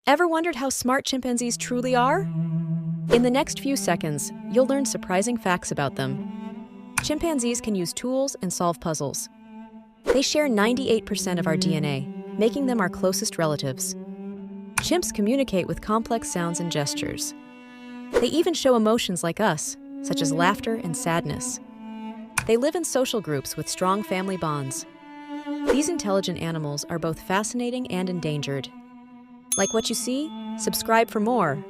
Ever wondered how smart chimpanzees truly are? In the next few seconds, you'll learn surprising facts about them. Chimpanzees can use tools and solve puzzles. They share 98% of our DNA, making them our closest relatives. Chimps communicate with complex sounds and gestures. They even show emotions like us, such as laughter and sadness. They live in social groups with strong family bonds. These intelligent animals are both fascinating and endangered. Like what you see? Subscribe for more.